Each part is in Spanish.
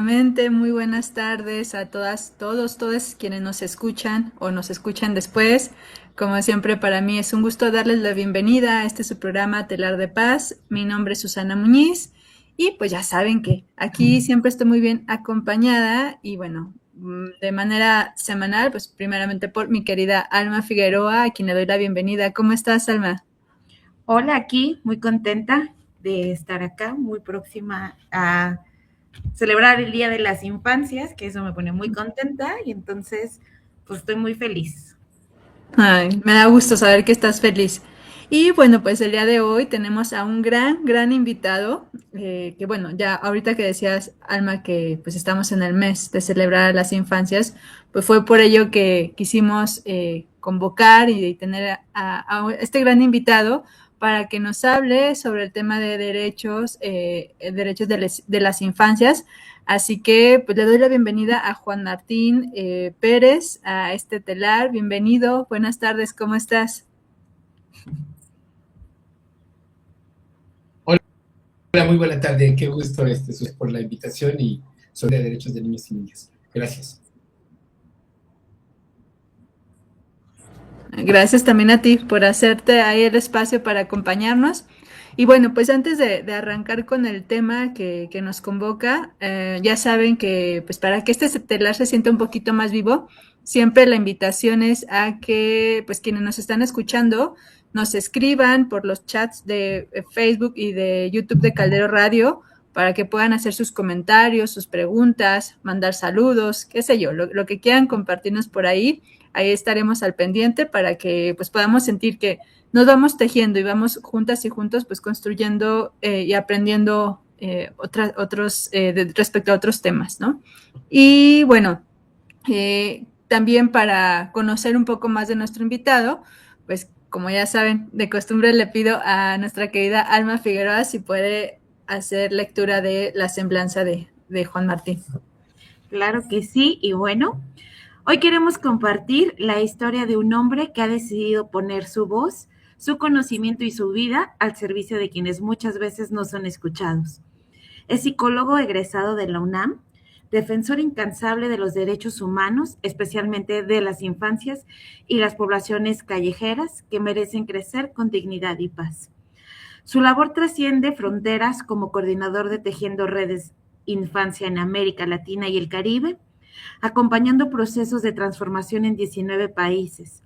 Muy buenas tardes a todas, todos quienes nos escuchan o nos escuchan después. Como siempre, para mí es un gusto darles la bienvenida a este su programa Telar de Paz. Mi nombre es Susana Muñiz y pues ya saben que aquí siempre estoy muy bien acompañada y bueno, de manera semanal, pues primeramente por mi querida Alma Figueroa, a quien le doy la bienvenida. ¿Cómo estás, Alma? Hola, aquí muy contenta de estar acá, muy próxima a celebrar el Día de las Infancias, que eso me pone muy contenta y entonces pues estoy muy feliz. Ay, me da gusto saber que estás feliz. Y bueno, pues el día de hoy tenemos a un gran invitado, que bueno, ya ahorita que decías, Alma, que pues estamos en el mes de celebrar las infancias, pues fue por ello que quisimos convocar y tener a este gran invitado para que nos hable sobre el tema de derechos de las infancias. Así que pues le doy la bienvenida a Juan Martín Pérez, a este telar. Bienvenido, buenas tardes, ¿cómo estás? Hola, muy buena tarde. Qué gusto por la invitación y sobre derechos de niños y niñas. Gracias. Gracias también a ti por hacerte ahí el espacio para acompañarnos. Y bueno, pues antes de arrancar con el tema que nos convoca, ya saben que pues para que este telar se sienta un poquito más vivo, siempre la invitación es a que pues quienes nos están escuchando nos escriban por los chats de Facebook y de YouTube de Caldero Radio para que puedan hacer sus comentarios, sus preguntas, mandar saludos, qué sé yo, lo que quieran compartirnos por ahí. Ahí estaremos al pendiente para que pues podamos sentir que nos vamos tejiendo y vamos juntas y juntos pues construyendo y aprendiendo respecto a otros temas, ¿no? Y bueno, también para conocer un poco más de nuestro invitado, pues como ya saben, de costumbre le pido a nuestra querida Alma Figueroa si puede hacer lectura de la semblanza de Juan Martín. Claro que sí, y bueno, hoy queremos compartir la historia de un hombre que ha decidido poner su voz, su conocimiento y su vida al servicio de quienes muchas veces no son escuchados. Es psicólogo egresado de la UNAM, defensor incansable de los derechos humanos, especialmente de las infancias y las poblaciones callejeras que merecen crecer con dignidad y paz. Su labor trasciende fronteras como coordinador de Tejiendo Redes Infancia en América Latina y el Caribe, acompañando procesos de transformación en 19 países.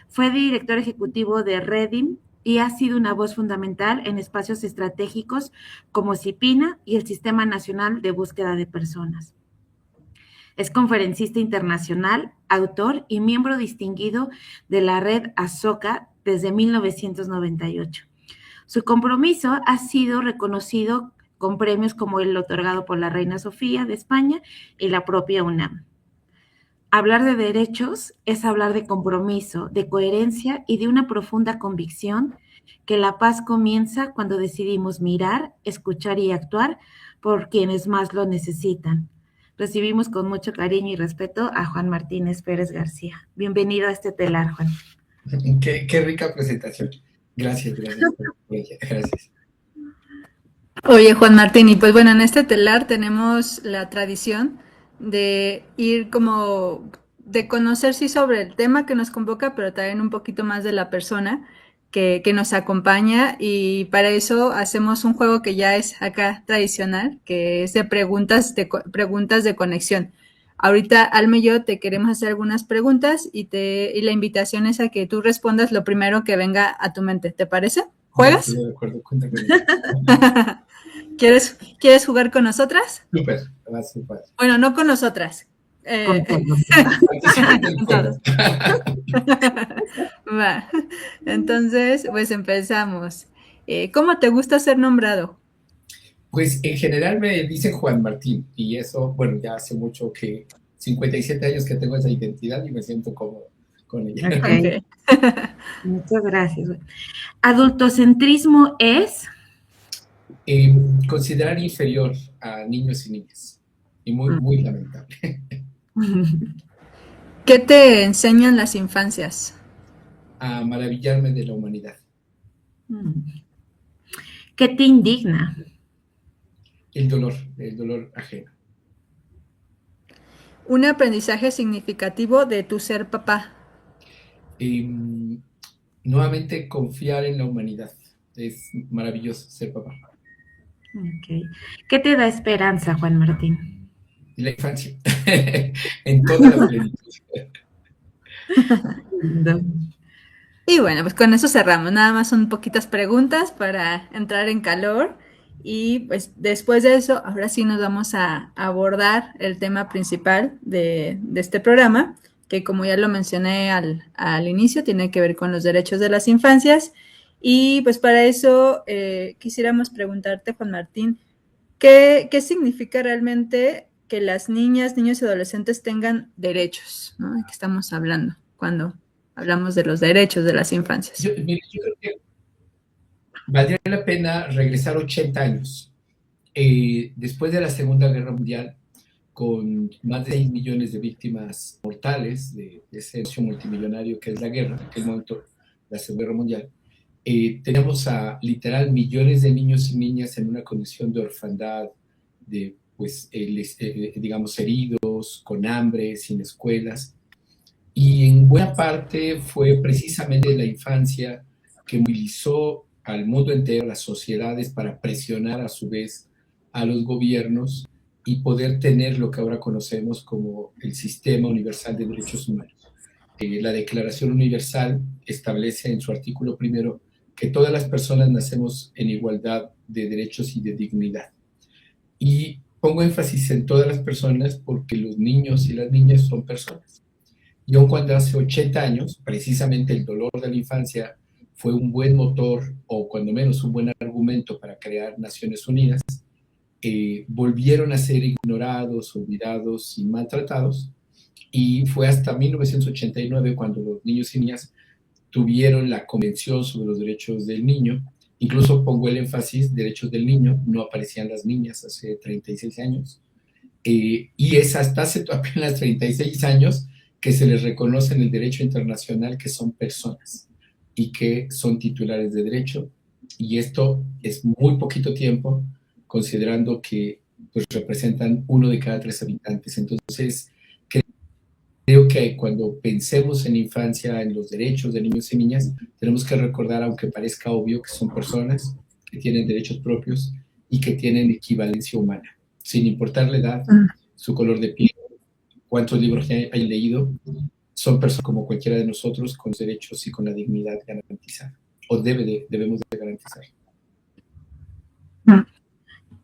Fue director ejecutivo de Redim y ha sido una voz fundamental en espacios estratégicos como CIPINA y el Sistema Nacional de Búsqueda de Personas. Es conferencista internacional, autor y miembro distinguido de la red ASOCA desde 1998. Su compromiso ha sido reconocido con premios como el otorgado por la Reina Sofía de España y la propia UNAM. Hablar de derechos es hablar de compromiso, de coherencia y de una profunda convicción que la paz comienza cuando decidimos mirar, escuchar y actuar por quienes más lo necesitan. Recibimos con mucho cariño y respeto a Juan Martínez Pérez García. Bienvenido a este telar, Juan. Qué rica presentación. Gracias por ella. Gracias. Oye, Juan Martín, y pues bueno, en este telar tenemos la tradición de ir como de conocer sí sobre el tema que nos convoca, pero también un poquito más de la persona que nos acompaña y para eso hacemos un juego que ya es acá tradicional, que es de preguntas de conexión. Ahorita Alma y yo te queremos hacer algunas preguntas y la invitación es a que tú respondas lo primero que venga a tu mente. ¿Te parece? ¿Juegas? De acuerdo, cuenta con ello. ¿Quieres jugar con nosotras? Súper, va súper. Bueno, no con nosotras. Con Eh, todos. Participen del con juego. todos. Va. Entonces, pues empezamos. ¿Cómo te gusta ser nombrado? Pues en general me dicen Juan Martín y eso, bueno, ya hace mucho 57 años que tengo esa identidad y me siento cómodo con ella. Ok, Ok. muchas gracias. Adultocentrismo es, Eh, Considerar inferior a niños y niñas. Y muy lamentable. ¿Qué te enseñan las infancias? A maravillarme de la humanidad. ¿qué te indigna? El dolor ajeno. un aprendizaje significativo de tu ser papá. Nuevamente, confiar en la humanidad. Es maravilloso ser papá. Okay. ¿Qué te da esperanza, Juan Martín? La infancia, en toda la plenitud. Lindo. Y bueno, pues con eso cerramos. Nada más son poquitas preguntas para entrar en calor. Y pues después de eso, ahora sí nos vamos a abordar el tema principal de este programa, que como ya lo mencioné al inicio, tiene que ver con los derechos de las infancias. Y pues para eso quisiéramos preguntarte, Juan Martín, ¿qué significa realmente que las niñas, niños y adolescentes tengan derechos? ¿No? ¿De qué estamos hablando cuando hablamos de los derechos de las infancias? Mire, yo creo que valdría la pena regresar 80 años. Después de la Segunda Guerra Mundial, con más de 6 millones de víctimas mortales de ese negocio multimillonario que es la guerra, en aquel momento la Segunda Guerra Mundial, tenemos a literal millones de niños y niñas en una condición de orfandad, de pues, digamos, heridos, con hambre, sin escuelas. Y en buena parte fue precisamente la infancia que movilizó al mundo entero, a las sociedades, para presionar a su vez a los gobiernos y poder tener lo que ahora conocemos como el Sistema Universal de Derechos Humanos. La Declaración Universal establece en su artículo primero que todas las personas nacemos en igualdad de derechos y de dignidad. Y pongo énfasis en todas las personas porque los niños y las niñas son personas. Y aun cuando hace 80 años, precisamente el dolor de la infancia fue un buen motor, o cuando menos un buen argumento para crear Naciones Unidas, volvieron a ser ignorados, olvidados y maltratados. Y fue hasta 1989 cuando los niños y niñas tuvieron la Convención sobre los Derechos del Niño. Incluso pongo el énfasis, derechos del niño, no aparecían las niñas hace 36 años. Y es hasta hace apenas 36 años que se les reconoce en el derecho internacional que son personas y que son titulares de derecho. Y esto es muy poquito tiempo, considerando que pues, representan 1 de cada 3 habitantes. Entonces, creo que cuando pensemos en infancia, en los derechos de niños y niñas, tenemos que recordar, aunque parezca obvio, que son personas que tienen derechos propios y que tienen equivalencia humana, sin importar la edad, su color de piel, cuántos libros hayan leído, son personas como cualquiera de nosotros, con los derechos y con la dignidad garantizada, o debemos de garantizar.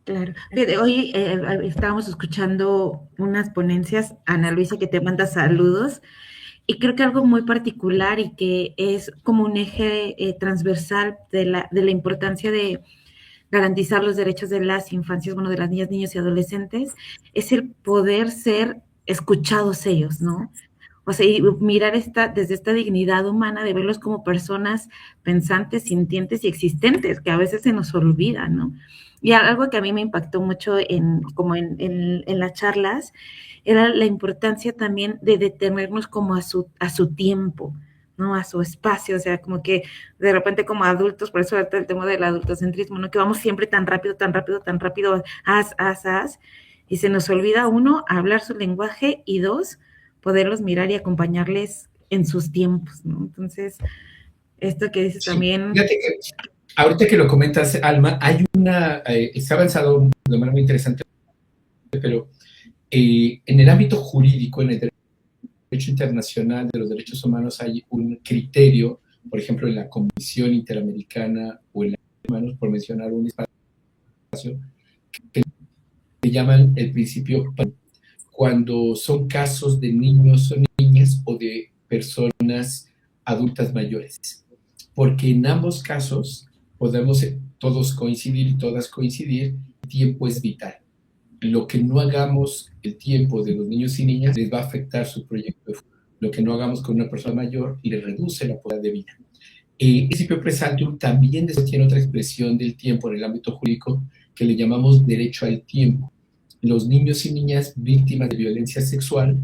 Claro. Hoy estábamos escuchando unas ponencias, Ana Luisa, que te manda saludos, y creo que algo muy particular y que es como un eje transversal de la importancia de garantizar los derechos de las infancias, bueno, de las niñas, niños y adolescentes, es el poder ser escuchados ellos, ¿no? O sea, y mirar desde esta dignidad humana de verlos como personas pensantes, sintientes y existentes, que a veces se nos olvida, ¿no? Y algo que a mí me impactó mucho en las charlas era la importancia también de detenernos como a su tiempo, ¿no? A su espacio, o sea, como que de repente como adultos, por eso el tema del adultocentrismo, ¿no? Que vamos siempre tan rápido, y se nos olvida, uno, hablar su lenguaje, y dos, poderlos mirar y acompañarles en sus tiempos, ¿no? Entonces, esto que dices Sí, también... fíjate que ahorita que lo comentas, Alma, hay se ha avanzado de manera muy interesante, pero en el ámbito jurídico, en el derecho internacional de los derechos humanos, hay un criterio, por ejemplo, en la Comisión Interamericana o en la Humanos, por mencionar un espacio, que le llaman el principio cuando son casos de niños o niñas o de personas adultas mayores. Porque en ambos casos podemos todos coincidir y todas coincidir, el tiempo es vital. Lo que no hagamos el tiempo de los niños y niñas les va a afectar su proyecto. Lo que no hagamos con una persona mayor le reduce la calidad de vida. El principio presaltum también tiene otra expresión del tiempo en el ámbito jurídico que le llamamos derecho al tiempo. Los niños y niñas víctimas de violencia sexual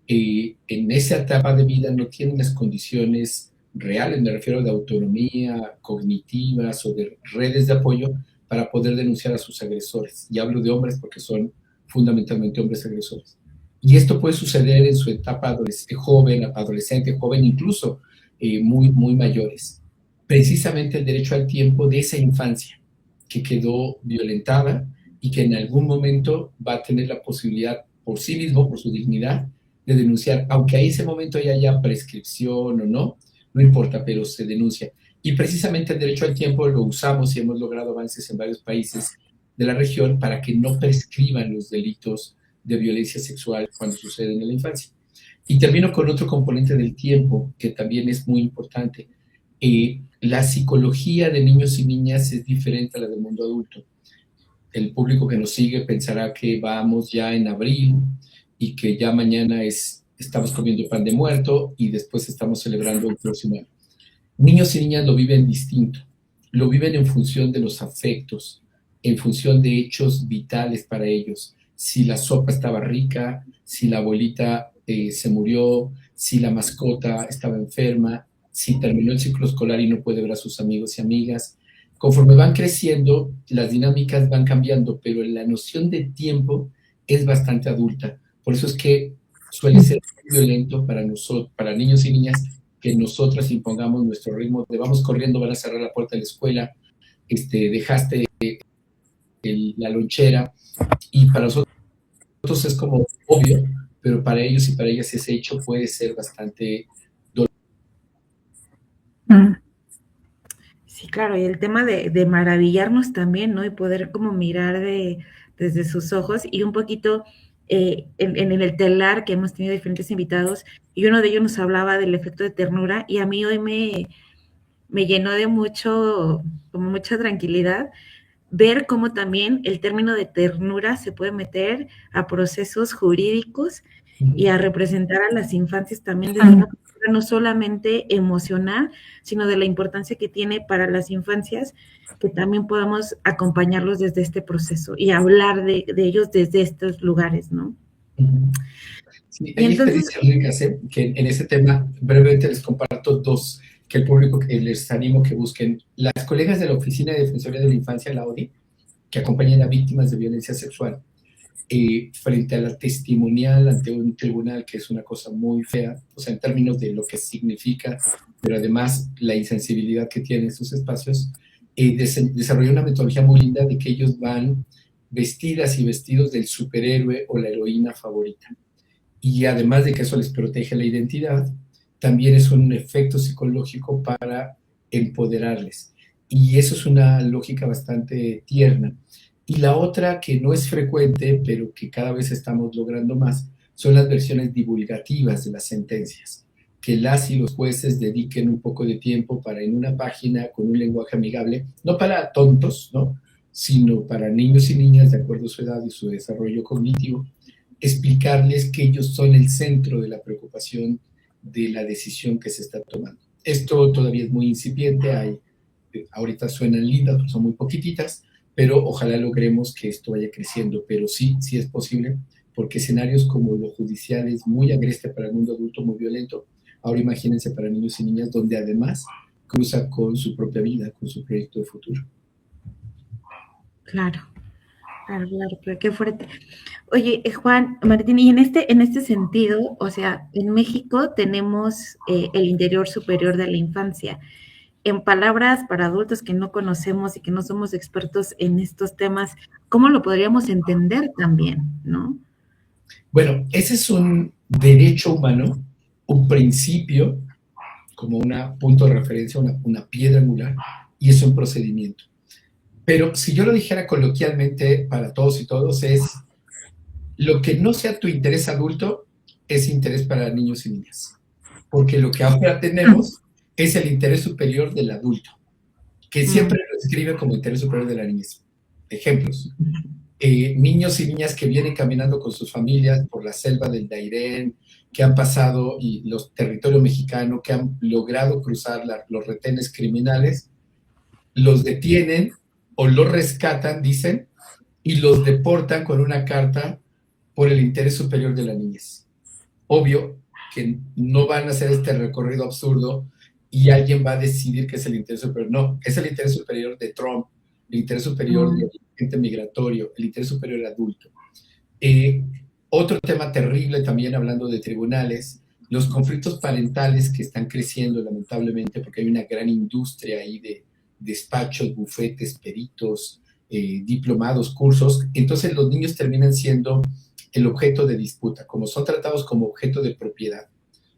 en esa etapa de vida no tienen las condiciones reales, me refiero de autonomía, cognitivas o de redes de apoyo para poder denunciar a sus agresores. Y hablo de hombres porque son fundamentalmente hombres agresores. Y esto puede suceder en su etapa joven, adolescente, joven, incluso muy, muy mayores. Precisamente el derecho al tiempo de esa infancia que quedó violentada y que en algún momento va a tener la posibilidad por sí mismo, por su dignidad, de denunciar, aunque a ese momento ya haya prescripción o no, no importa, pero se denuncia. Y precisamente el derecho al tiempo lo usamos y hemos logrado avances en varios países de la región para que no prescriban los delitos de violencia sexual cuando suceden en la infancia. Y termino con otro componente del tiempo que también es muy importante. La psicología de niños y niñas es diferente a la del mundo adulto. El público que nos sigue pensará que vamos ya en abril y que ya mañana estamos comiendo pan de muerto y después estamos celebrando el próximo año. Niños y niñas lo viven distinto, lo viven en función de los afectos, en función de hechos vitales para ellos. Si la sopa estaba rica, si la abuelita se murió, si la mascota estaba enferma, si terminó el ciclo escolar y no puede ver a sus amigos y amigas. Conforme van creciendo, las dinámicas van cambiando, pero la noción de tiempo es bastante adulta. Por eso es que suele ser violento para nosotros, para niños y niñas, que nosotras impongamos nuestro ritmo de vamos corriendo, van a cerrar la puerta de la escuela, dejaste la lonchera, y para nosotros es como obvio, pero para ellos y para ellas ese hecho puede ser bastante doloroso. Sí, claro, y el tema de maravillarnos también, ¿no? Y poder como mirar desde sus ojos y un poquito en el telar que hemos tenido diferentes invitados, y uno de ellos nos hablaba del efecto de ternura, y a mí hoy me llenó de como mucha tranquilidad ver cómo también el término de ternura se puede meter a procesos jurídicos y a representar a las infancias también desde una postura no solamente emocional, sino de la importancia que tiene para las infancias, que también podamos acompañarlos desde este proceso y hablar de ellos desde estos lugares, ¿no? Sí, Y hay entonces, experiencias ricas, que en ese tema brevemente les comparto dos que el público les animo que busquen. Las colegas de la Oficina de Defensoría de la Infancia, la ODI, que acompañan a víctimas de violencia sexual, frente a la testimonial ante un tribunal, que es una cosa muy fea, o sea, en términos de lo que significa, pero además la insensibilidad que tienen esos espacios, desarrolló una metodología muy linda de que ellos van vestidas y vestidos del superhéroe o la heroína favorita. Y además de que eso les protege la identidad, también es un efecto psicológico para empoderarles. Y eso es una lógica bastante tierna. Y la otra, que no es frecuente, pero que cada vez estamos logrando más, son las versiones divulgativas de las sentencias. Que las y los jueces dediquen un poco de tiempo para en una página con un lenguaje amigable, no para tontos, ¿no?, sino para niños y niñas de acuerdo a su edad y su desarrollo cognitivo, explicarles que ellos son el centro de la preocupación de la decisión que se está tomando. Esto todavía es muy incipiente, ahorita suenan lindas, pero son muy poquititas, pero ojalá logremos que esto vaya creciendo, pero sí, sí es posible, porque escenarios como lo judicial es muy agreste para el mundo adulto, muy violento. Ahora imagínense para niños y niñas, donde además cruza con su propia vida, con su proyecto de futuro. claro, pero qué fuerte. Oye, Juan, Martín, y en este sentido, o sea, en México tenemos el interior superior de la infancia. En palabras para adultos que no conocemos y que no somos expertos en estos temas, ¿cómo lo podríamos entender también, no? Bueno, ese es un derecho humano, un principio, como un punto de referencia, una piedra angular, y es un procedimiento. Pero si yo lo dijera coloquialmente para todos y todos, es lo que no sea tu interés adulto es interés para niños y niñas. Porque lo que ahora tenemos es el interés superior del adulto, que siempre lo describe como interés superior de la niñez. Ejemplos. Niños y niñas que vienen caminando con sus familias por la selva del Dairén, que han pasado y los territorios mexicanos, que han logrado cruzar los retenes criminales, los detienen o los rescatan, dicen, y los deportan con una carta por el interés superior de la niñez. Obvio que no van a hacer este recorrido absurdo y alguien va a decidir que es el interés superior. No, es el interés superior de Trump, el interés superior del agente migratorio, el interés superior adulto. Otro tema terrible también, hablando de tribunales, los conflictos parentales que están creciendo lamentablemente porque hay una gran industria ahí de despachos, bufetes, peritos, diplomados, cursos. Entonces los niños terminan siendo el objeto de disputa, como son tratados como objeto de propiedad.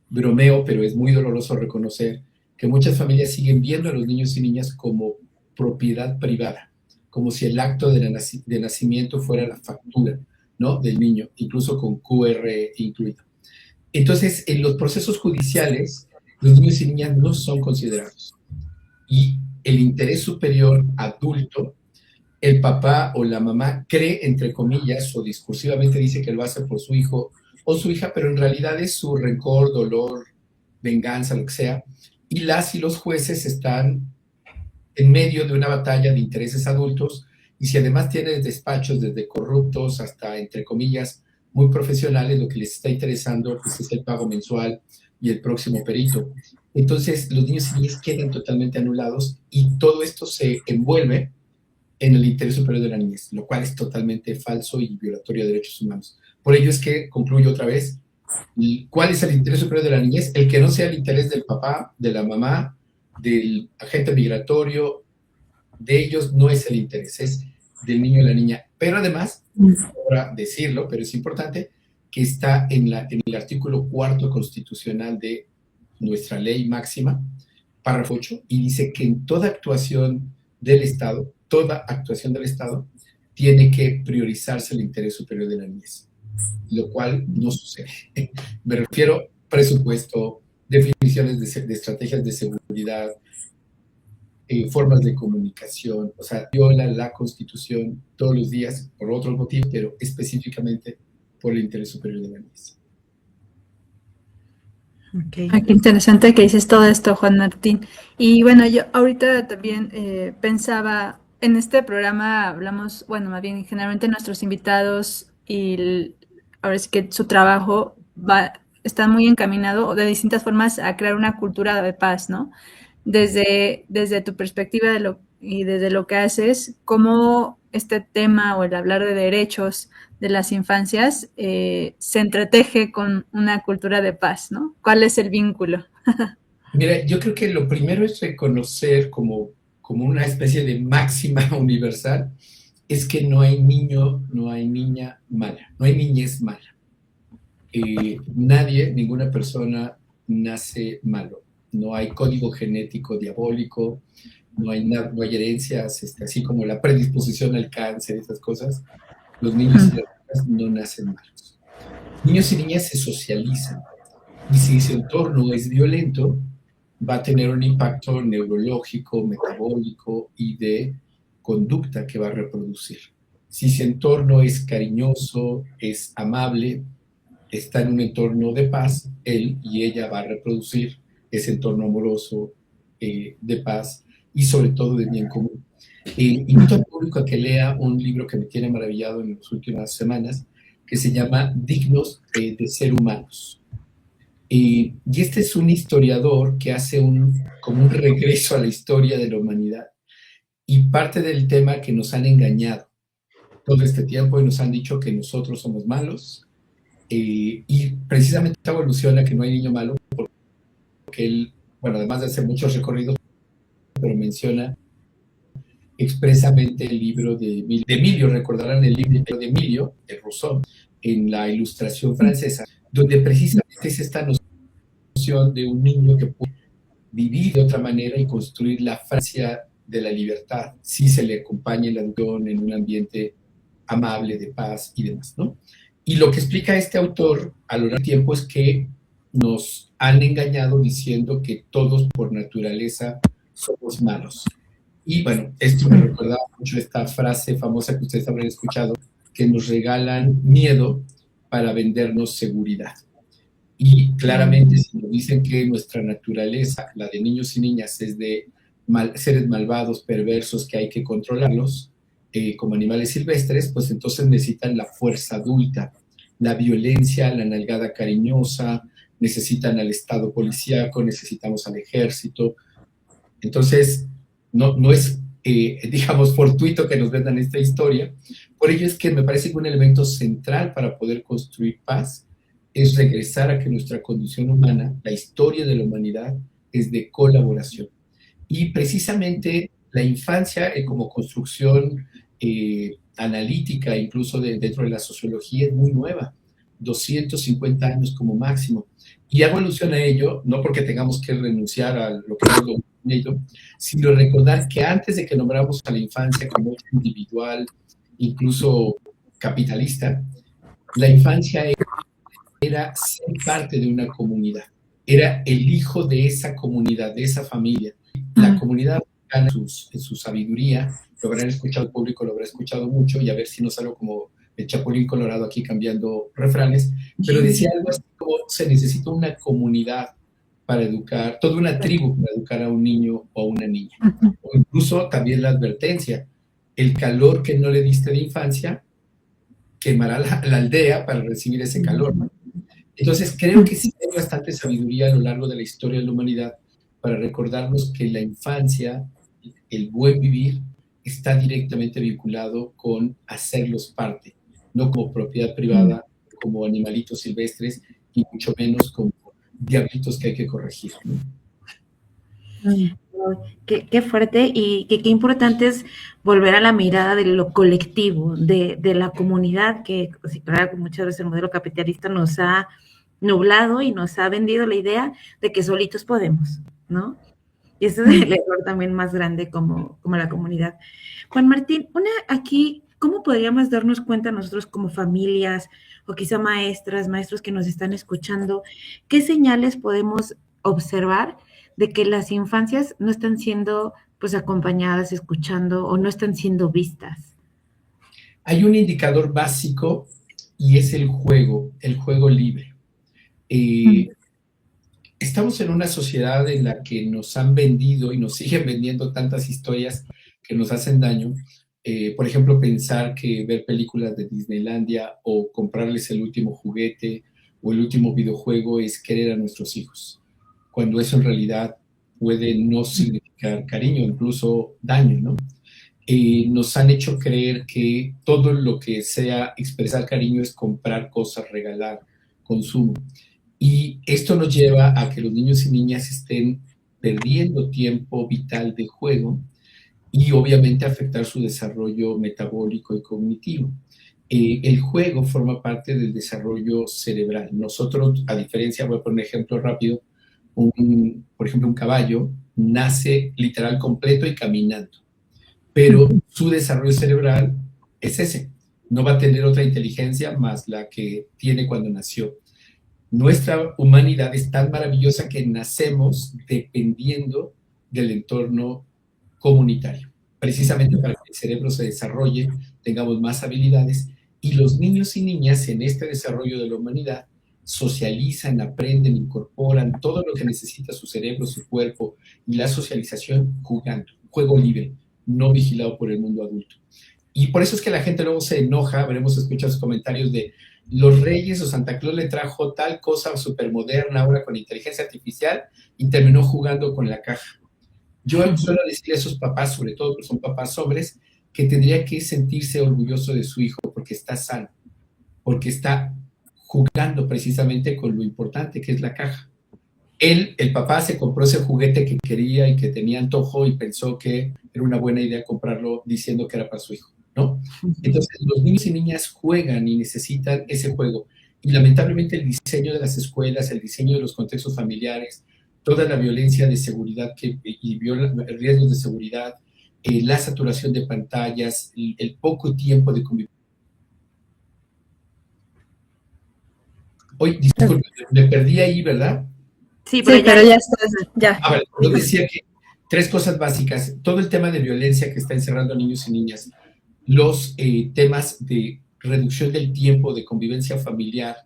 Bromeo, pero es muy doloroso reconocer que muchas familias siguen viendo a los niños y niñas como propiedad privada, como si el acto de nacimiento fuera la factura, ¿no?, del niño, incluso con QR incluido. Entonces, en los procesos judiciales, los niños y niñas no son considerados. Y el interés superior adulto, el papá o la mamá cree, entre comillas, o discursivamente dice que lo hace por su hijo o su hija, pero en realidad es su rencor, dolor, venganza, lo que sea. Y las y los jueces están en medio de una batalla de intereses adultos, y si además tienes despachos desde corruptos hasta, entre comillas, muy profesionales, lo que les está interesando pues, es el pago mensual y el próximo perito. Entonces, los niños y niñas quedan totalmente anulados y todo esto se envuelve en el interés superior de la niñez, lo cual es totalmente falso y violatorio de derechos humanos. Por ello es que concluyo otra vez, ¿cuál es el interés superior de la niñez? El que no sea el interés del papá, de la mamá, del agente migratorio, de ellos no es el interés, es del niño y la niña. Pero además, ahora decirlo, pero es importante, que está en el artículo 4 constitucional de nuestra ley máxima, párrafo 8, y dice que en toda actuación del Estado, tiene que priorizarse el interés superior de la niñez, lo cual no sucede. Me refiero a presupuesto, definiciones de estrategias de seguridad, formas de comunicación, o sea, viola la Constitución todos los días por otros motivos, pero específicamente por el interés superior de la niñez. Okay. Qué interesante que dices todo esto, Juan Martín. Y bueno, yo ahorita también pensaba, en este programa hablamos, bueno, más bien generalmente nuestros invitados y ahora sí que su trabajo está muy encaminado de distintas formas a crear una cultura de paz, ¿no? Desde tu perspectiva y desde lo que haces, ¿cómo este tema o el hablar de derechos de las infancias se entreteje con una cultura de paz, ¿no? ¿Cuál es el vínculo? Mira, yo creo que lo primero es reconocer como una especie de máxima universal, es que no hay niño, no hay niña mala, no hay niñez mala. Nadie, ninguna persona nace malo. No hay código genético diabólico, no hay herencias, así como la predisposición al cáncer, esas cosas. Los niños y las niñas no nacen malos. Niños y niñas se socializan, y si su entorno es violento, va a tener un impacto neurológico, metabólico y de conducta que va a reproducir. Si su entorno es cariñoso, es amable, está en un entorno de paz, él y ella va a reproducir ese entorno amoroso, de paz y sobre todo de bien común. Invito al público a que lea un libro que me tiene maravillado en las últimas semanas, que se llama Dignos de Ser Humanos. Y este es un historiador que hace como un regreso a la historia de la humanidad, y parte del tema que nos han engañado todo este tiempo y nos han dicho que nosotros somos malos, y precisamente evoluciona que no hay niño malo, porque él, bueno, además de hacer muchos recorridos, pero menciona expresamente el libro de Emilio, recordarán el libro de Emilio, de Rousseau, en la Ilustración francesa, donde precisamente es esta noción de un niño que puede vivir de otra manera y construir la Francia de la libertad, si se le acompaña la educación en un ambiente amable, de paz y demás, ¿no? Y lo que explica este autor a lo largo del tiempo es que nos han engañado diciendo que todos por naturaleza somos malos. Y bueno, esto me recuerda mucho esta frase famosa que ustedes habrán escuchado, que nos regalan miedo para vendernos seguridad. Y claramente, si nos dicen que nuestra naturaleza, la de niños y niñas, es de seres malvados, perversos, que hay que controlarlos, como animales silvestres, pues entonces necesitan la fuerza adulta, la violencia, la nalgada cariñosa, necesitan al Estado policíaco, necesitamos al ejército. Entonces, no es digamos, fortuito que nos vendan esta historia. Por ello es que me parece que un elemento central para poder construir paz es regresar a que nuestra condición humana, la historia de la humanidad, es de colaboración. Y precisamente la infancia como construcción analítica, incluso dentro de la sociología, es muy nueva, 250 años como máximo. Y hago alusión a ello, no porque tengamos que renunciar a lo que es lo ello, sino recordar que antes de que nombramos a la infancia como individual, incluso capitalista, la infancia era ser parte de una comunidad, era el hijo de esa comunidad, de esa familia. La comunidad en su sabiduría, lo habrán escuchado el público, lo habrá escuchado mucho, y a ver si no salgo como el Chapulín Colorado aquí cambiando refranes, pero decía algo así como se necesita una comunidad para educar, toda una tribu para educar a un niño o a una niña. O incluso también la advertencia, el calor que no le diste de infancia quemará la aldea para recibir ese calor, ¿no? Entonces creo que sí hay bastante sabiduría a lo largo de la historia de la humanidad para recordarnos que la infancia, el buen vivir, está directamente vinculado con hacerlos parte, no como propiedad privada, como animalitos silvestres, y mucho menos como diablitos que hay que corregir, ¿no? Qué fuerte y qué importante es volver a la mirada de lo colectivo, de la comunidad, que pues, claro, muchas veces el modelo capitalista nos ha nublado y nos ha vendido la idea de que solitos podemos, ¿no? Y ese es el error también más grande como la comunidad. Juan Martín, aquí, ¿cómo podríamos darnos cuenta nosotros como familias o quizá maestros que nos están escuchando, qué señales podemos observar de que las infancias no están siendo pues acompañadas, escuchando o no están siendo vistas? Hay un indicador básico y es el juego libre. Estamos en una sociedad en la que nos han vendido y nos siguen vendiendo tantas historias que nos hacen daño. Por ejemplo, pensar que ver películas de Disneylandia o comprarles el último juguete o el último videojuego es querer a nuestros hijos, cuando eso en realidad puede no significar cariño, incluso daño, ¿no? Nos han hecho creer que todo lo que sea expresar cariño es comprar cosas, regalar, consumo. Y esto nos lleva a que los niños y niñas estén perdiendo tiempo vital de juego y obviamente afectar su desarrollo metabólico y cognitivo. El juego forma parte del desarrollo cerebral. Nosotros, a diferencia, voy a poner un ejemplo rápido, por ejemplo, un caballo nace literal completo y caminando, pero su desarrollo cerebral es ese. No va a tener otra inteligencia más la que tiene cuando nació. Nuestra humanidad es tan maravillosa que nacemos dependiendo del entorno comunitario, precisamente para que el cerebro se desarrolle, tengamos más habilidades, y los niños y niñas en este desarrollo de la humanidad socializan, aprenden, incorporan todo lo que necesita su cerebro, su cuerpo y la socialización jugando, juego libre, no vigilado por el mundo adulto. Y por eso es que la gente luego se enoja, habremos escuchado los comentarios de los Reyes o Santa Claus le trajo tal cosa súper moderna ahora con inteligencia artificial y terminó jugando con la caja. Yo suelo decirle a esos papás, sobre todo porque son papás hombres, que tendría que sentirse orgulloso de su hijo porque está sano, porque está jugando precisamente con lo importante que es la caja. El papá se compró ese juguete que quería y que tenía antojo y pensó que era una buena idea comprarlo diciendo que era para su hijo, ¿no? Entonces los niños y niñas juegan y necesitan ese juego. Y lamentablemente el diseño de las escuelas, el diseño de los contextos familiares, toda la violencia de seguridad y riesgos de seguridad, la saturación de pantallas, el poco tiempo de convivencia. Hoy, disculpe, me perdí ahí, ¿verdad? Sí, pero ya estás, ya. A ver, yo decía que 3 cosas básicas. Todo el tema de violencia que está encerrando a niños y niñas, los temas de reducción del tiempo de convivencia familiar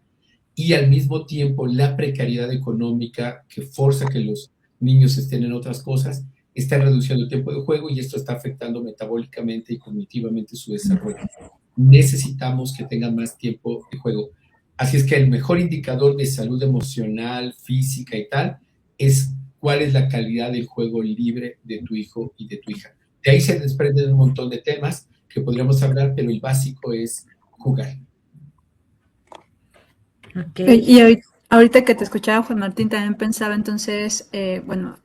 y al mismo tiempo la precariedad económica que forza que los niños estén en otras cosas, está reduciendo el tiempo de juego y esto está afectando metabólicamente y cognitivamente su desarrollo. Necesitamos que tengan más tiempo de juego. Así es que el mejor indicador de salud emocional, física y tal, es cuál es la calidad del juego libre de tu hijo y de tu hija. De ahí se desprenden un montón de temas que podríamos hablar, pero el básico es jugar. Okay. Y ahorita que te escuchaba, Juan Martín, también pensaba entonces, bueno,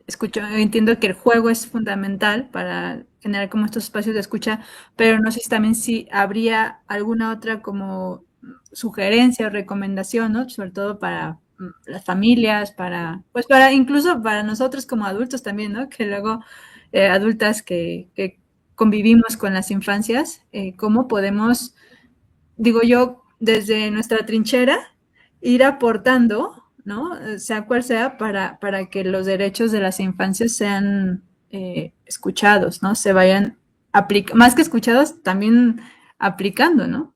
entiendo que el juego es fundamental para generar como estos espacios de escucha, pero no sé si también si habría alguna otra como sugerencia o recomendación, ¿no? Sobre todo para las familias, pues para incluso para nosotros como adultos también, ¿no? Que luego adultas que convivimos con las infancias, cómo podemos, digo yo, desde nuestra trinchera, ir aportando, ¿no? Sea cual sea, para que los derechos de las infancias sean escuchados, ¿no? Se vayan más que escuchados, también aplicando, ¿no?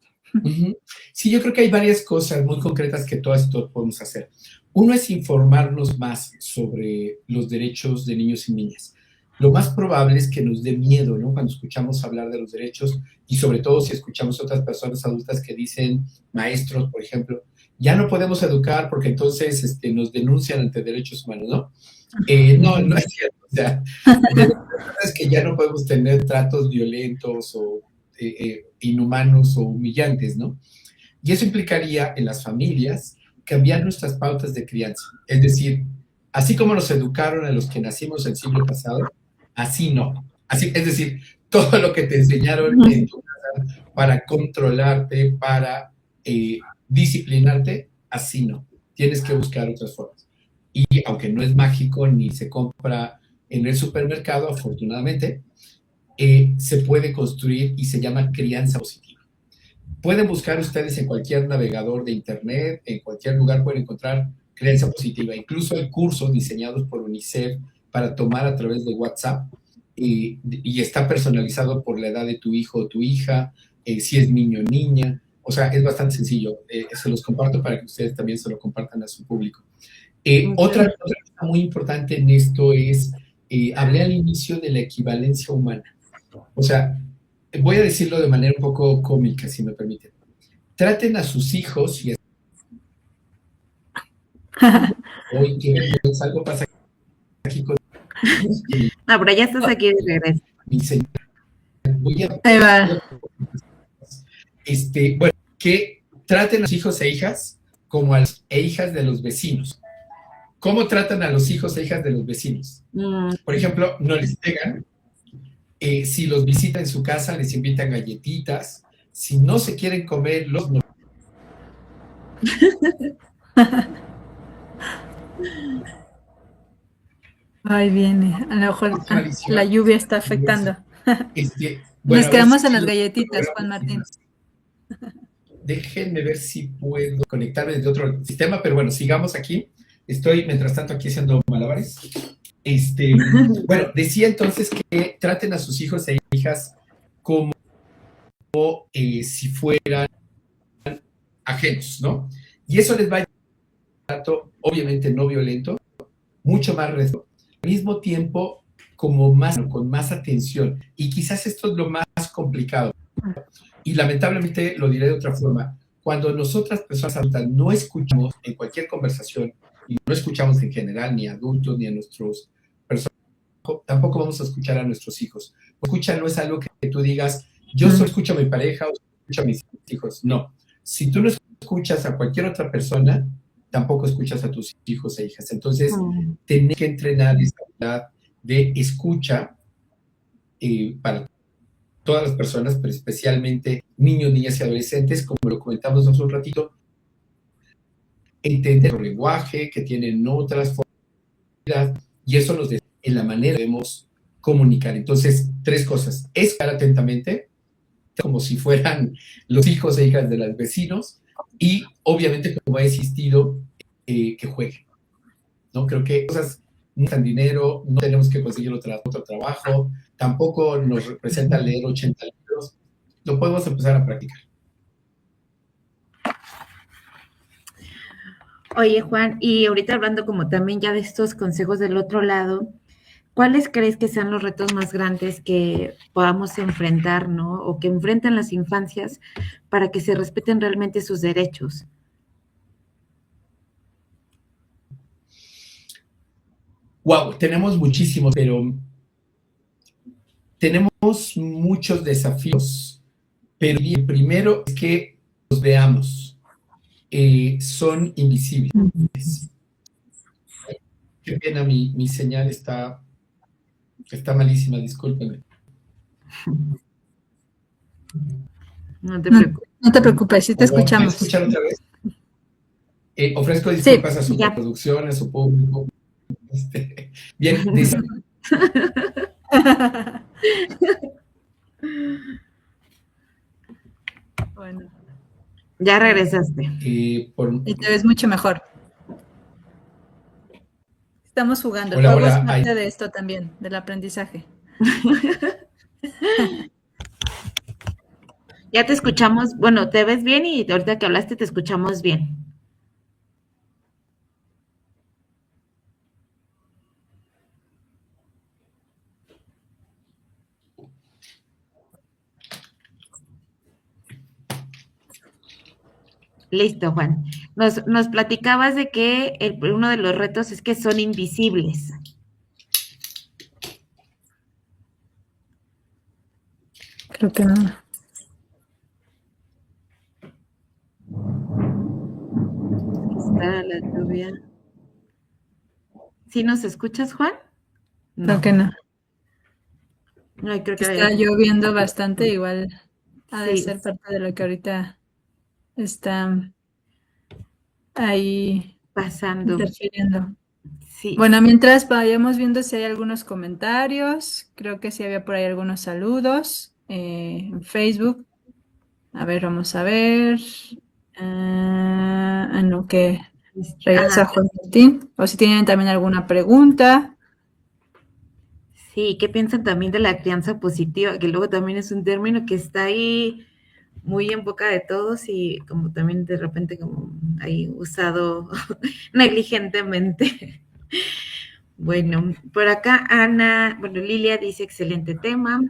Sí, yo creo que hay varias cosas muy concretas que todas podemos hacer. Uno es informarnos más sobre los derechos de niños y niñas. Lo más probable es que nos dé miedo, ¿no? Cuando escuchamos hablar de los derechos y sobre todo si escuchamos a otras personas adultas que dicen, maestros, por ejemplo, ya no podemos educar porque entonces nos denuncian ante derechos humanos, ¿no? No es cierto. O sea, es que ya no podemos tener tratos violentos o inhumanos o humillantes, ¿no? Y eso implicaría en las familias cambiar nuestras pautas de crianza. Es decir, así como nos educaron a los que nacimos el siglo pasado, así no. Es decir, todo lo que te enseñaron en tu casa para controlarte, para disciplinarte, así no. Tienes que buscar otras formas. Y aunque no es mágico ni se compra en el supermercado, afortunadamente, se puede construir y se llama crianza positiva. Pueden buscar ustedes en cualquier navegador de internet, en cualquier lugar pueden encontrar crianza positiva. Incluso hay cursos diseñados por UNICEF para tomar a través de WhatsApp y está personalizado por la edad de tu hijo o tu hija, si es niño o niña. O sea, es bastante sencillo. Se los comparto para que ustedes también se lo compartan a su público. Otra cosa muy importante en esto es, hablé al inicio de la equivalencia humana. O sea, voy a decirlo de manera un poco cómica, si me permiten. Traten a sus hijos y hoy qué vergüenza, algo pasa aquí con No, pero ya estás aquí de regreso. mi señora. Ahí va. Bueno, que traten a sus hijos e hijas como a las hijas de los vecinos. ¿Cómo tratan a los hijos e hijas de los vecinos? Por ejemplo, no les pegan. Si los visitan en su casa, les invitan galletitas. Si no se quieren comer, los no. Ahí viene. A lo mejor la lluvia está afectando. Bueno, nos quedamos en las galletitas, Juan Martín. Déjenme ver si puedo conectarme desde otro sistema, pero bueno, sigamos aquí. Estoy, mientras tanto, aquí haciendo malabares. Bueno, decía entonces que traten a sus hijos e hijas como si fueran ajenos, ¿no? Y eso les va a dar un trato, obviamente no violento, mucho más respeto, al mismo tiempo como con más atención. Y quizás esto es lo más complicado. Y lamentablemente lo diré de otra forma. Cuando nosotras, personas adultas, no escuchamos en cualquier conversación, y no escuchamos en general ni a adultos ni a nuestros personas, tampoco vamos a escuchar a nuestros hijos. Escucha no es algo que tú digas, yo solo escucho a mi pareja o escucho a mis hijos. No. Si tú no escuchas a cualquier otra persona, tampoco escuchas a tus hijos e hijas. Entonces, tenés que entrenar esa habilidad de escucha para todas las personas, pero especialmente niños, niñas y adolescentes, como lo comentamos hace un ratito, entender el lenguaje, que tienen otras formas, y eso nos da en la manera que debemos comunicar. Entonces, 3 cosas. Escuchar atentamente, como si fueran los hijos e hijas de los vecinos, y obviamente, como ha existido, que jueguen. ¿No? Creo que cosas no dan dinero, no tenemos que conseguir otro trabajo, tampoco nos representa leer 80 libros, lo podemos empezar a practicar. Oye, Juan, y ahorita hablando como también ya de estos consejos del otro lado, ¿cuáles crees que sean los retos más grandes que podamos enfrentar, ¿no? O que enfrentan las infancias para que se respeten realmente sus derechos? Wow, tenemos muchísimos, pero tenemos muchos desafíos, pero el primero es que los veamos. Son invisibles. Qué pena, mi señal está malísima, discúlpenme. No te preocupes. No te preocupes, sí te escuchamos. ¿Me escuchan otra vez? Ofrezco disculpas a su ya. producción, a su público. Bien, dice. Bueno. Ya regresaste. Y te ves mucho mejor. Estamos jugando. El juego es parte de esto también, del aprendizaje. Ya te escuchamos, bueno, te ves bien y ahorita que hablaste te escuchamos bien. Listo, Juan. Nos platicabas de que uno de los retos es que son invisibles. Creo que no. Está la lluvia. ¿Sí nos escuchas, Juan? No. Creo que no. No, creo que está lloviendo bastante, igual ha de ser parte de lo que ahorita está ahí pasando. Interfiriendo. Sí. Bueno, mientras vayamos viendo si hay algunos comentarios, creo que sí había por ahí algunos saludos en Facebook. A ver, vamos a ver. En lo que regresa Juan Martín. O si tienen también alguna pregunta. Sí, ¿qué piensan también de la crianza positiva? Que luego también es un término que está ahí muy en boca de todos y como también de repente como ahí usado negligentemente. Bueno, por acá Ana, bueno, Lilia dice excelente tema.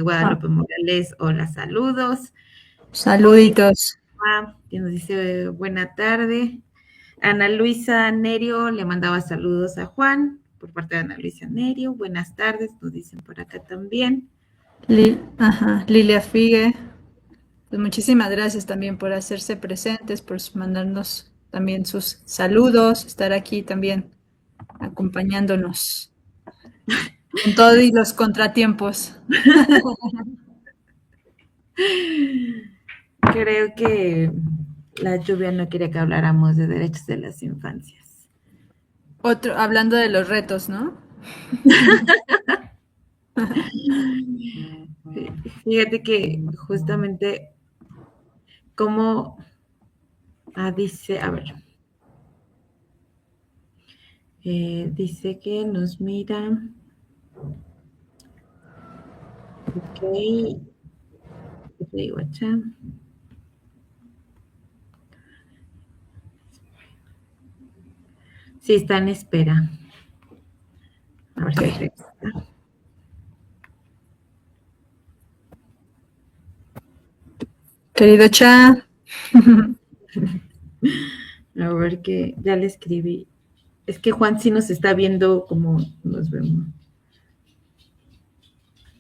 Guadalupe Morales, hola, saludos. Saluditos. Que nos dice buena tarde. Ana Luisa Nerio le mandaba saludos a Juan por parte de Ana Luisa Nerio. Buenas tardes, nos dicen por acá también. Lilia Figue. Pues muchísimas gracias también por hacerse presentes, por mandarnos también sus saludos, estar aquí también acompañándonos con todos y los contratiempos. Creo que la lluvia no quería que habláramos de derechos de las infancias. Hablando de los retos, ¿no? Fíjate que justamente como dice, a ver, dice que nos mira. Ok. Sí, está en espera. A ver si Querido Cha. A ver que ya le escribí. Es que Juan sí nos está viendo como nos vemos.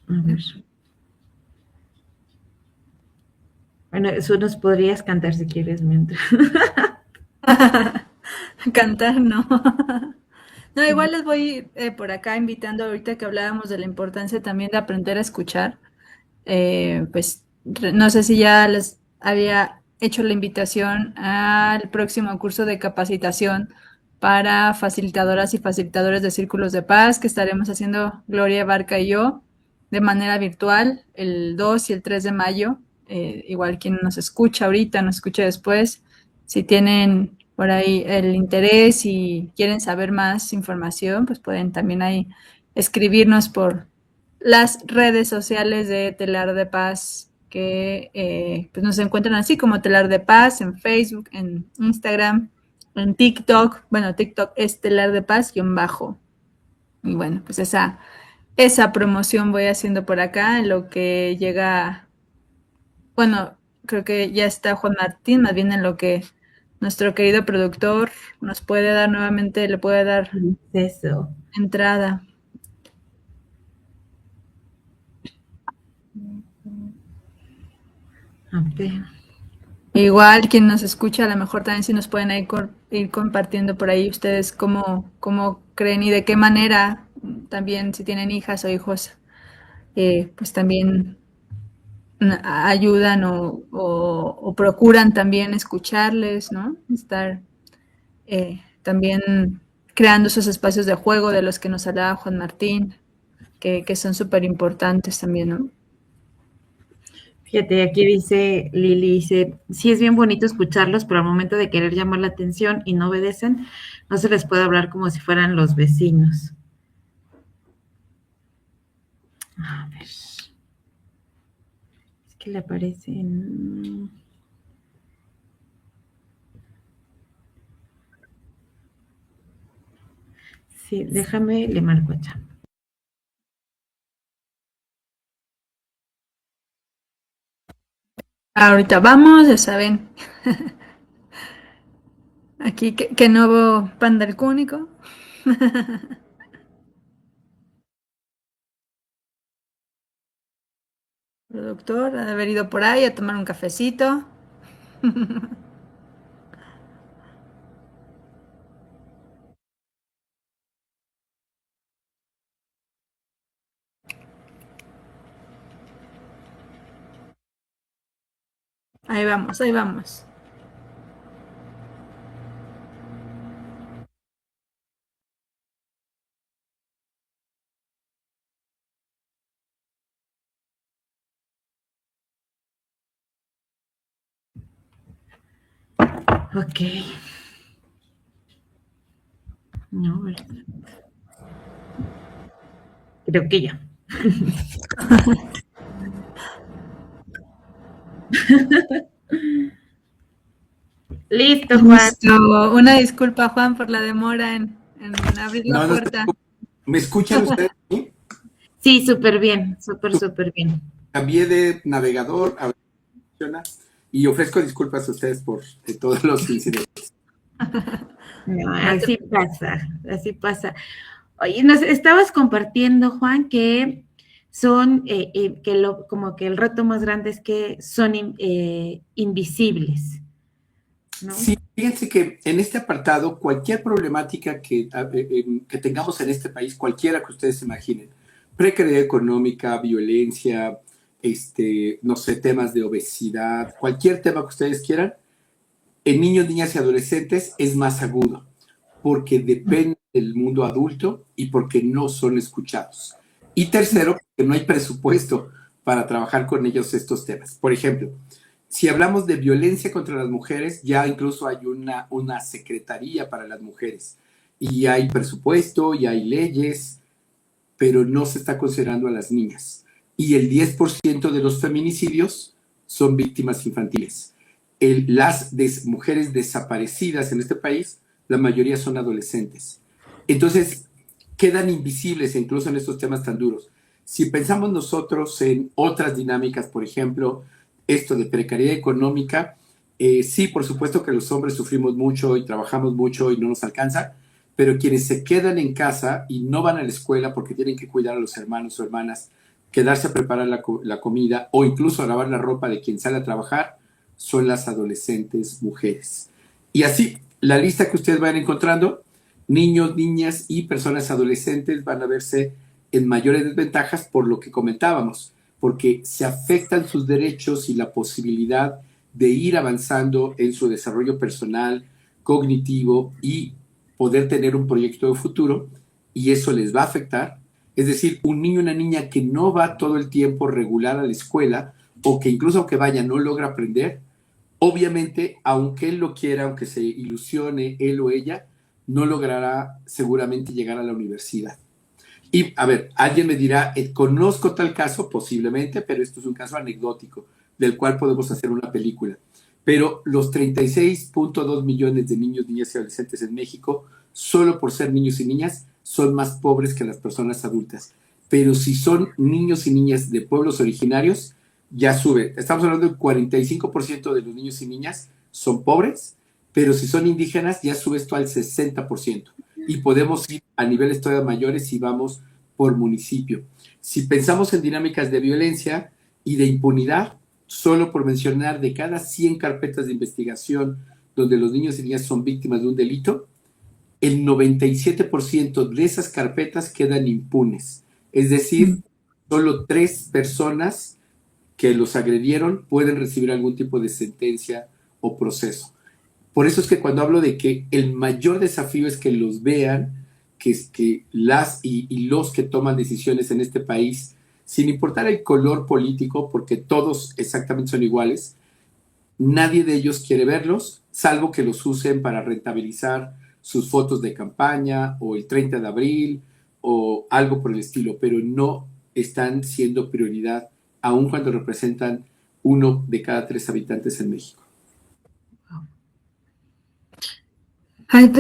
A ver. Bueno, eso nos podrías cantar si quieres mientras. Cantar, no. No, igual les voy por acá invitando ahorita que hablábamos de la importancia también de aprender a escuchar. Pues no sé si ya les había hecho la invitación al próximo curso de capacitación para facilitadoras y facilitadores de círculos de paz que estaremos haciendo Gloria Barca y yo de manera virtual el 2 y el 3 de mayo. Igual quien nos escucha ahorita, nos escucha después, si tienen por ahí el interés y quieren saber más información, pues pueden también ahí escribirnos por las redes sociales de Telar de Paz, que pues nos encuentran así como Telar de Paz en Facebook, en Instagram, en TikTok. Bueno, TikTok es Telar de Paz-bajo. Y bueno, pues esa promoción voy haciendo por acá en lo que llega. Bueno, creo que ya está Juan Martín, más bien en lo que nuestro querido productor nos puede dar nuevamente, le puede dar eso. entrada. Ok. Igual quien nos escucha, a lo mejor también si nos pueden ir compartiendo por ahí ustedes cómo creen y de qué manera también si tienen hijas o hijos, pues también ayudan o procuran también escucharles, ¿no? Estar también creando esos espacios de juego de los que nos hablaba Juan Martín, que son súper importantes también, ¿no? Fíjate, aquí dice Lili, dice, sí es bien bonito escucharlos, pero al momento de querer llamar la atención y no obedecen, no se les puede hablar como si fueran los vecinos. A ver, es que le aparecen... Sí, déjame, le marco ya. Ahorita vamos, ya saben. Aquí, que nuevo panda el cúnico. Productor, ha de haber ido por ahí a tomar un cafecito. Ahí vamos, ahí vamos. Ok. No, ¿verdad? Creo que ya. Listo, Juan. Listo. Una disculpa, Juan, por la demora en abrir la No, no, puerta. ¿me escuchan ustedes? ¿Sí? Sí, súper bien, súper bien. Cambié de navegador a ver si funciona y ofrezco disculpas a ustedes por todos los incidentes. No, así pasa, así pasa. Oye, nos estabas compartiendo, Juan, que son, como que el reto más grande es que son invisibles, ¿no? Sí, fíjense que en este apartado, cualquier problemática que tengamos en este país, cualquiera que ustedes se imaginen, precariedad económica, violencia, no sé, temas de obesidad, cualquier tema que ustedes quieran, en niños, niñas y adolescentes es más agudo, porque depende del mundo adulto y porque no son escuchados. Y tercero, porque no hay presupuesto para trabajar con ellos estos temas. Por ejemplo, si hablamos de violencia contra las mujeres, ya incluso hay una secretaría para las mujeres y hay presupuesto y hay leyes, pero no se está considerando a las niñas. Y el 10% de los feminicidios son víctimas infantiles. Las mujeres desaparecidas en este país, la mayoría son adolescentes. Entonces, quedan invisibles incluso en estos temas tan duros. Si pensamos nosotros en otras dinámicas, por ejemplo, esto de precariedad económica, sí, por supuesto que los hombres sufrimos mucho y trabajamos mucho y no nos alcanza, pero quienes se quedan en casa y no van a la escuela porque tienen que cuidar a los hermanos o hermanas, quedarse a preparar la comida o incluso a lavar la ropa de quien sale a trabajar, son las adolescentes mujeres. Y así, la lista que ustedes van encontrando, niños, niñas y personas adolescentes van a verse en mayores desventajas por lo que comentábamos, porque se afectan sus derechos y la posibilidad de ir avanzando en su desarrollo personal, cognitivo y poder tener un proyecto de futuro, y eso les va a afectar. Es decir, un niño o una niña que no va todo el tiempo regular a la escuela o que incluso aunque vaya no logra aprender, obviamente, aunque él lo quiera, aunque se ilusione él o ella, no logrará seguramente llegar a la universidad. Y a ver, alguien me dirá, conozco tal caso, posiblemente, pero esto es un caso anecdótico, del cual podemos hacer una película. Pero los 36.2 millones de niños, niñas y adolescentes en México, solo por ser niños y niñas, son más pobres que las personas adultas. Pero si son niños y niñas de pueblos originarios, ya sube. Estamos hablando del 45% de los niños y niñas son pobres, pero si son indígenas, ya sube esto al 60%. Y podemos ir a niveles todavía mayores si vamos por municipio. Si pensamos en dinámicas de violencia y de impunidad, solo por mencionar, de cada 100 carpetas de investigación donde los niños y niñas son víctimas de un delito, el 97% de esas carpetas quedan impunes. Es decir, solo 3 personas que los agredieron pueden recibir algún tipo de sentencia o proceso. Por eso es que cuando hablo de que el mayor desafío es que los vean, que las y los que toman decisiones en este país, sin importar el color político, porque todos exactamente son iguales, nadie de ellos quiere verlos, salvo que los usen para rentabilizar sus fotos de campaña o el 30 de abril o algo por el estilo, pero no están siendo prioridad, aun cuando representan 1 de cada 3 habitantes en México. Ay,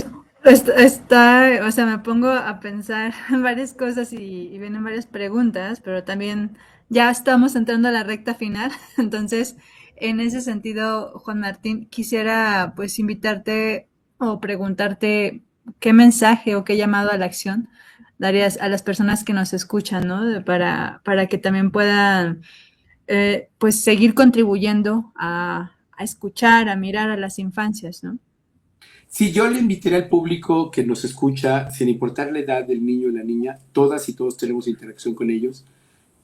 pues, o sea, me pongo a pensar en varias cosas y vienen varias preguntas, pero también ya estamos entrando a la recta final. Entonces, en ese sentido, Juan Martín, quisiera pues invitarte o preguntarte qué mensaje o qué llamado a la acción darías a las personas que nos escuchan, ¿no? Para que también puedan pues seguir contribuyendo a escuchar, a mirar a las infancias, ¿no? Si yo le invitaría al público que nos escucha, sin importar la edad del niño o la niña, todas y todos tenemos interacción con ellos,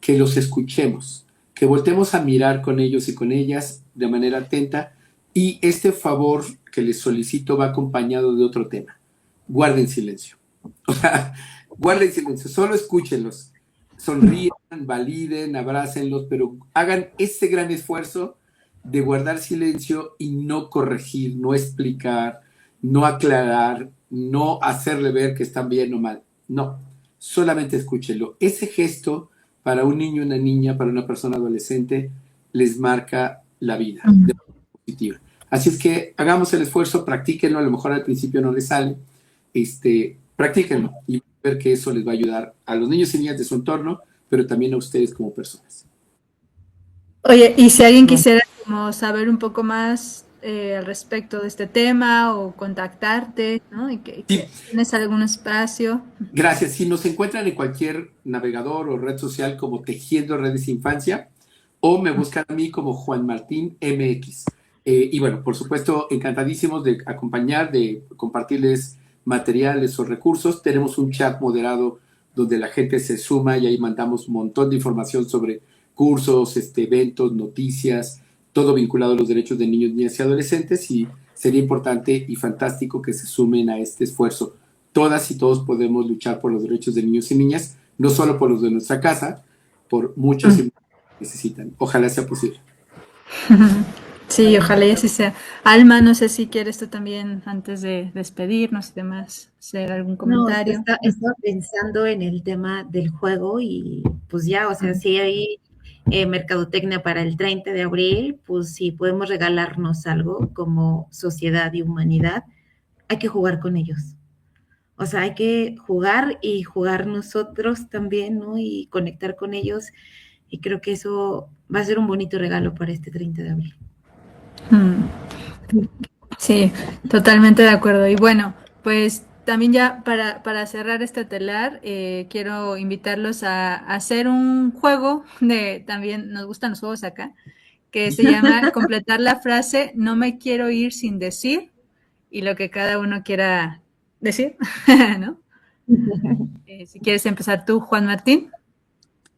que los escuchemos, que voltemos a mirar con ellos y con ellas de manera atenta, y este favor que les solicito va acompañado de otro tema. Guarden silencio. O sea, guarden silencio, solo escúchenlos. Sonrían, validen, abrácenlos, pero hagan ese gran esfuerzo de guardar silencio y no corregir, no explicar, no aclarar, no hacerle ver que están bien o mal. No, solamente escúchenlo. Ese gesto para un niño, una niña, para una persona adolescente, les marca la vida de forma positiva. Así es que hagamos el esfuerzo, practíquenlo, a lo mejor al principio no les sale, practíquenlo y ver que eso les va a ayudar a los niños y niñas de su entorno, pero también a ustedes como personas. Oye, y si alguien quisiera como saber un poco más al respecto de este tema o contactarte, ¿no? Y que Sí. tienes algún espacio. Gracias. Si nos encuentran en cualquier navegador o red social como Tejiendo Redes Infancia, o me buscan a mí como Juan Martín MX. Y bueno, por supuesto, encantadísimos de acompañar, de compartirles materiales o recursos. Tenemos un chat moderado donde la gente se suma y ahí mandamos un montón de información sobre cursos, eventos, noticias, todo vinculado a los derechos de niños, niñas y adolescentes, y sería importante y fantástico que se sumen a este esfuerzo. Todas y todos podemos luchar por los derechos de niños y niñas, no solo por los de nuestra casa, por muchos que necesitan. Ojalá sea posible. Sí, ojalá y así sea. Alma, no sé si quieres tú también, antes de despedirnos y demás, hacer algún comentario. No, estaba pensando en el tema del juego y pues ya, o sea, si hay mercadotecnia para el 30 de abril, pues si podemos regalarnos algo como sociedad y humanidad, hay que jugar con ellos. O sea, hay que jugar y jugar nosotros también, ¿no? Y conectar con ellos. Y creo que eso va a ser un bonito regalo para este 30 de abril. Sí, totalmente de acuerdo. Y bueno, pues también ya para cerrar este telar, quiero invitarlos a hacer un juego también nos gustan los juegos acá, que se llama completar la frase "no me quiero ir sin decir" y lo que cada uno quiera decir, ¿no? Si quieres empezar tú, Juan Martín.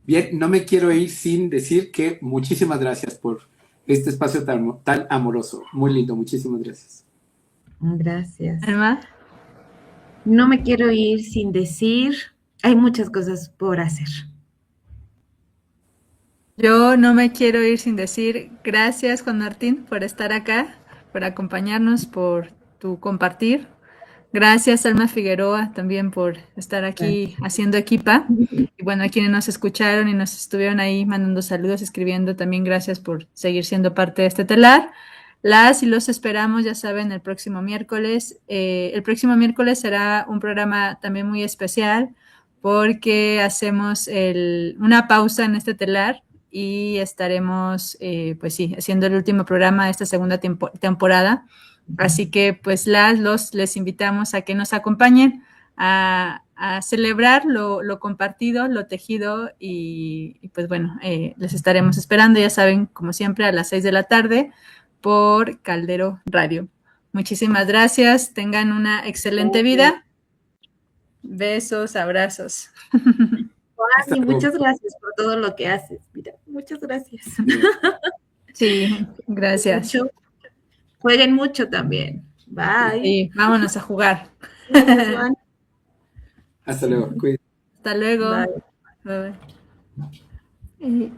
Bien, no me quiero ir sin decir que muchísimas gracias por este espacio tan amoroso. Muy lindo, muchísimas gracias. Gracias. Alma. No me quiero ir sin decir, hay muchas cosas por hacer. Yo no me quiero ir sin decir gracias, Juan Martín, por estar acá, por acompañarnos, por tu compartir. Gracias, Alma Figueroa, también por estar aquí haciendo equipa. Y bueno, a quienes nos escucharon y nos estuvieron ahí mandando saludos, escribiendo, también gracias por seguir siendo parte de este telar. Las y los esperamos, ya saben, el próximo miércoles. El próximo miércoles será un programa también muy especial porque hacemos una pausa en este telar y estaremos, pues sí, haciendo el último programa de esta segunda temporada. Así que pues les invitamos a que nos acompañen a a celebrar lo compartido, lo tejido y pues bueno, les estaremos esperando, ya saben, como siempre, a las 6 de la tarde por Caldero Radio. Muchísimas gracias, tengan una excelente vida. Besos, abrazos. Juan, y muchas gracias por todo lo que haces. Mira, muchas gracias. Sí, gracias. Jueguen mucho también. Bye. Sí, vámonos a jugar. Juan. Hasta luego. Cuídense. Hasta luego. Bye. Bye.